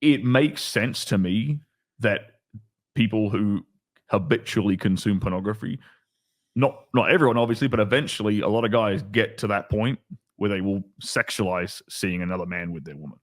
it makes sense to me that people who habitually consume pornography, not everyone obviously, but eventually a lot of guys get to that point where they will sexualize seeing another man with their woman.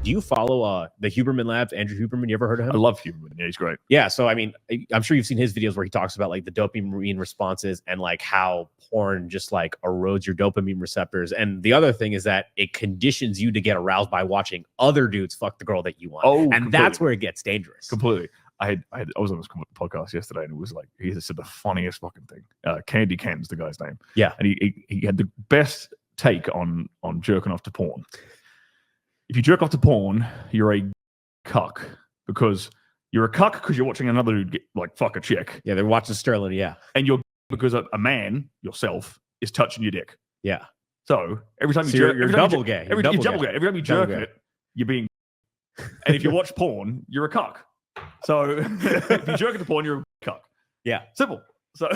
Do you follow the Huberman Labs, Andrew Huberman? You ever heard of him? I love Huberman. Yeah, he's great. Yeah, so I mean, I'm sure you've seen his videos where he talks about like the dopamine responses and like how porn just like erodes your dopamine receptors. And the other thing is that it conditions you to get aroused by watching other dudes fuck the girl that you want. Oh, and completely. That's where it gets dangerous. Completely. I was on this podcast yesterday, and it was like he said the funniest fucking thing. Candy Ken's the guy's name. Yeah, and he had the best take on jerking off to porn. If you jerk off to porn, you're a cuck because you're a cuck because you're watching another dude get, like fuck a chick. Yeah, they're watching Sterling. Yeah, and you're because a man yourself is touching your dick. Yeah. So every time you jerk, you're double gay. Every time you jerk it, you're being. And if you watch porn, you're a cuck. So if you jerk it to porn, you're a cuck. Yeah, simple. So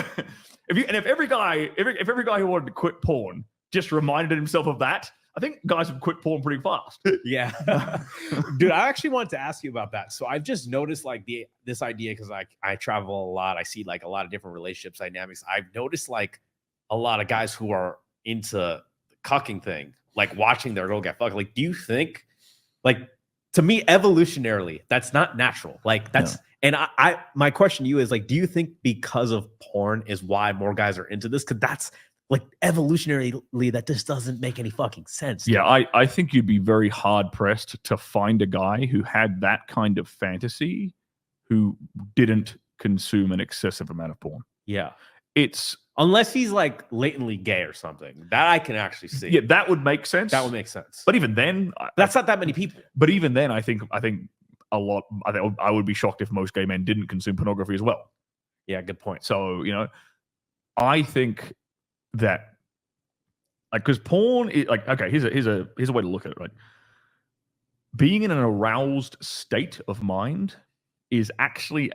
if every guy who wanted to quit porn just reminded himself of that, I think guys would quit porn pretty fast. Yeah. Dude, I actually wanted to ask you about that. So I've just noticed like this idea because I travel a lot. I see like a lot of different relationships dynamics. I've noticed like a lot of guys who are into the cucking thing, like watching their girl get fucked. Like, do you think, like, to me, evolutionarily, that's not natural. Like that's, and I my question to you is like, do you think because of porn is why more guys are into this? Because that's like evolutionarily, that just doesn't make any fucking sense. Yeah, I think you'd be very hard pressed to find a guy who had that kind of fantasy who didn't consume an excessive amount of porn. Yeah. It's unless he's like latently gay or something that I can actually see. Yeah, that would make sense. That would make sense. But even then, that's not that many people. But even then, I think a lot. I would be shocked if most gay men didn't consume pornography as well. Yeah, good point. So I think that like because porn is like okay. Here's a way to look at it. Right, being in an aroused state of mind is actually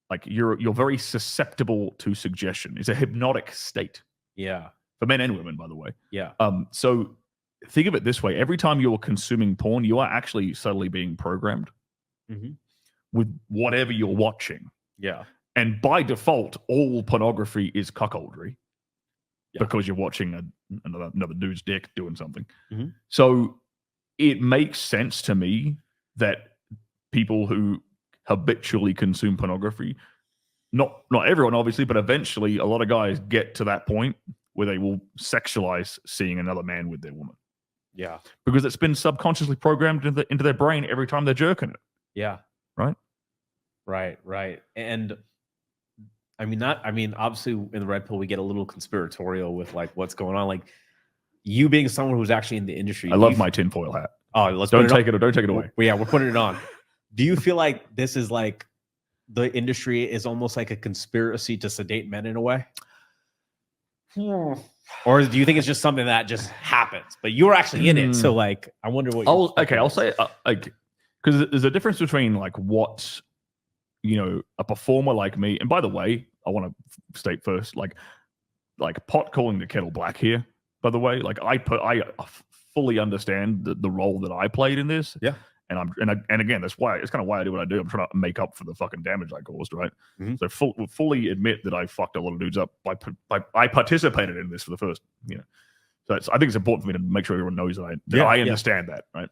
like you're very susceptible to suggestion. It's a hypnotic state. Yeah. For men and women, by the way. Yeah. So think of it this way. Every time you're consuming porn, you are actually subtly being programmed with whatever you're watching. Yeah. And by default, all pornography is cuckoldry because you're watching another dude's dick doing something. So it makes sense to me that people who habitually consume pornography, not everyone obviously, but eventually a lot of guys get to that point where they will sexualize seeing another man with their woman. Yeah, because it's been subconsciously programmed into their brain every time they're jerking it. Yeah, right. And I mean, obviously in the Red Pill we get a little conspiratorial with like what's going on. Like you being someone who's actually in the industry, I love my tinfoil hat. Oh, don't take it away. Yeah, we're putting it on. Do you feel like this is like the industry is almost like a conspiracy to sedate men in a way? Or do you think it's just something that just happens, but you're actually in it? So like, I wonder what. I'll say like because there's a difference between like what a performer like me. And by the way, I want to state first, like pot calling the kettle black here. By the way, like I fully understand the role that I played in this. Yeah. And again, that's why it's kind of why I do what I do. I'm trying to make up for the fucking damage I caused, right? So fully admit that I fucked a lot of dudes up I participated in this for the first, So I think it's important for me to make sure everyone knows that I understand that, right?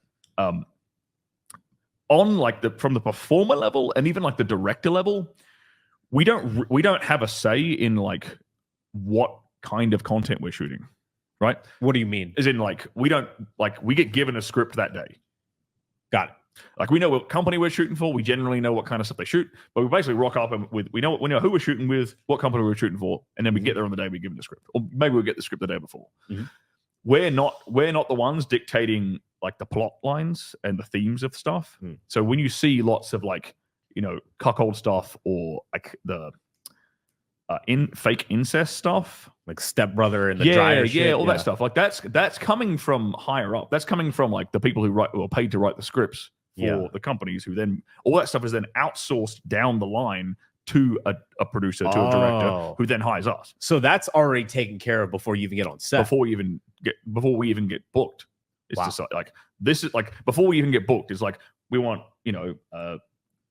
On like from the performer level and even like the director level, we don't have a say in like what kind of content we're shooting, right? What do you mean? As in like we get given a script that day. Got it. Like we know what company we're shooting for. We generally know what kind of stuff they shoot, but we basically rock up and we know who we're shooting with, what company we're shooting for, and then we get there on the day we give them the script, or maybe we'll get the script the day before. We're not the ones dictating like the plot lines and the themes of stuff. So when you see lots of like cuckold stuff or like the fake incest stuff, like stepbrother and the dryer shit. All that stuff. Like that's coming from higher up. That's coming from like the people who are paid to write the scripts for the companies who then all that stuff is then outsourced down the line to a producer, to a director who then hires us. So that's already taken care of before you even get on set. Before we even get booked. It's just like this is like before we even get booked, it's like we want, you know,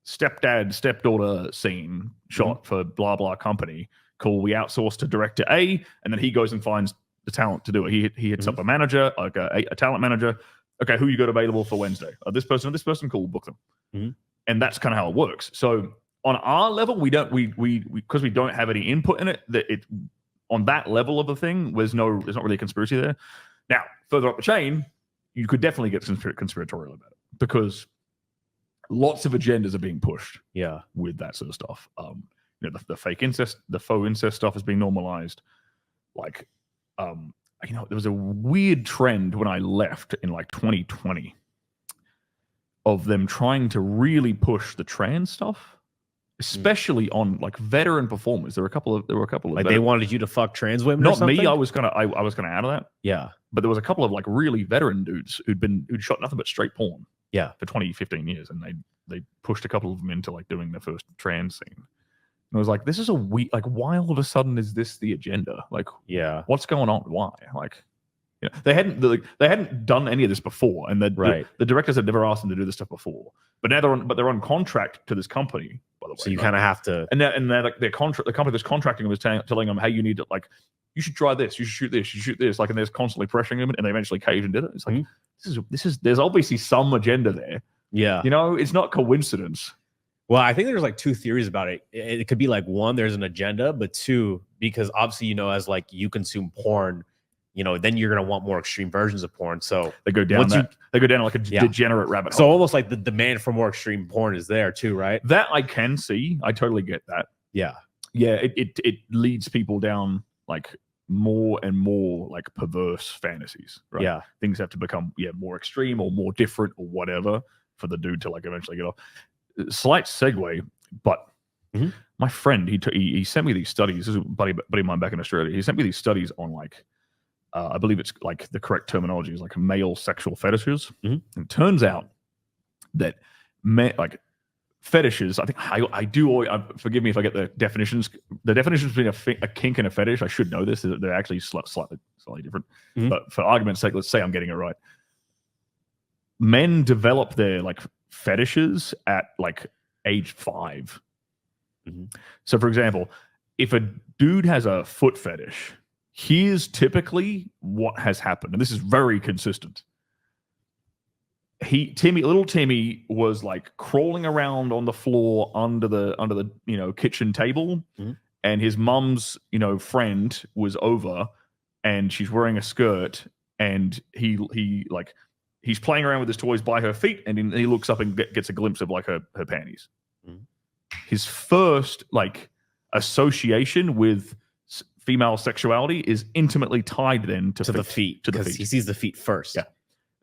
stepdad, stepdaughter scene shot for blah, blah company. Cool. We outsource to director A, and then he goes and finds the talent to do it. He hits up a manager, like a talent manager. Okay, who you got available for Wednesday? This person, cool, book them. And that's kind of how it works. So on our level, we because we don't have any input in it, that it on that level of a thing, there's not really a conspiracy there. Now, further up the chain, you could definitely get conspiratorial about it because lots of agendas are being pushed. Yeah, with that sort of stuff. You know, the fake incest, the faux incest stuff is being normalized. Like, you know, there was a weird trend when I left in like 2020 of them trying to really push the trans stuff, especially on like veteran performers. There were a couple of like they wanted you to fuck trans women. Not or me. I was kind of out of that. Yeah, but there was a couple of like really veteran dudes who'd shot nothing but straight porn. Yeah, for 20, 15 years, and they pushed a couple of them into like doing their first trans scene. And I was like, this is a weird, like, why all of a sudden is this the agenda? Like, yeah, what's going on? Why? Like, you know, they hadn't done any of this before, and the directors had never asked them to do this stuff before. But now they're on contract to this company, by the way. So you kind of have to, and they're like the company that's contracting them is telling them, hey, you need to, like, you should try this, you should shoot this, you should shoot this, like, and they're constantly pressuring them, and they eventually caved and did it. It's like this is there's obviously some agenda there. Yeah, you know, it's not coincidence. Well, I think there's like two theories about it. It could be like, one, there's an agenda, but two, because obviously, you know, as like you consume porn, you know, then you're gonna want more extreme versions of porn. So they go down like a degenerate rabbit hole. So almost like the demand for more extreme porn is there too, right? That I can see. I totally get that. Yeah. It leads people down like more and more like perverse fantasies, right? Yeah. Things have to become more extreme or more different or whatever for the dude to like eventually get off. Slight segue, but my friend he sent me these studies. This is a buddy of mine back in Australia. He sent me these studies on like I believe it's like the correct terminology is like male sexual fetishes. And it turns out that like fetishes, I think I do. Forgive me if I get the definitions. The definitions between a kink and a fetish, I should know this. They're actually slightly different. But for argument's sake, let's say I'm getting it right. Men develop their like fetishes at like age 5. So, for example, if a dude has a foot fetish, here's typically what has happened, and this is very consistent. Little Timmy was like crawling around on the floor under the kitchen table, and his mum's friend was over, and she's wearing a skirt, and he's playing around with his toys by her feet, and he looks up and gets a glimpse of like her panties. His first like association with female sexuality is intimately tied then to the feet. Because he sees the feet first. Yeah.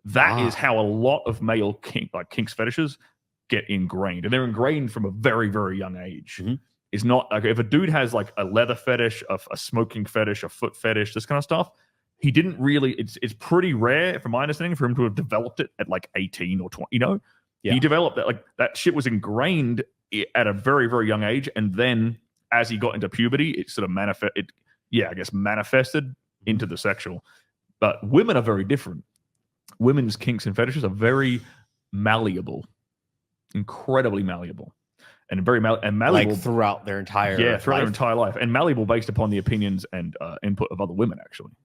That is how a lot of male kinks fetishes get ingrained. And they're ingrained from a very, very young age. It's not like if a dude has like a leather fetish, a smoking fetish, a foot fetish, this kind of stuff, he didn't really, it's pretty rare, from my understanding, for him to have developed it at like 18 or 20, He developed that, like that shit was ingrained at a very, very young age. And then as he got into puberty, it sort of manifested into the sexual. But women are very different. Women's kinks and fetishes are very malleable, incredibly malleable, and very malleable like throughout their entire their entire life, and malleable based upon the opinions and input of other women, actually.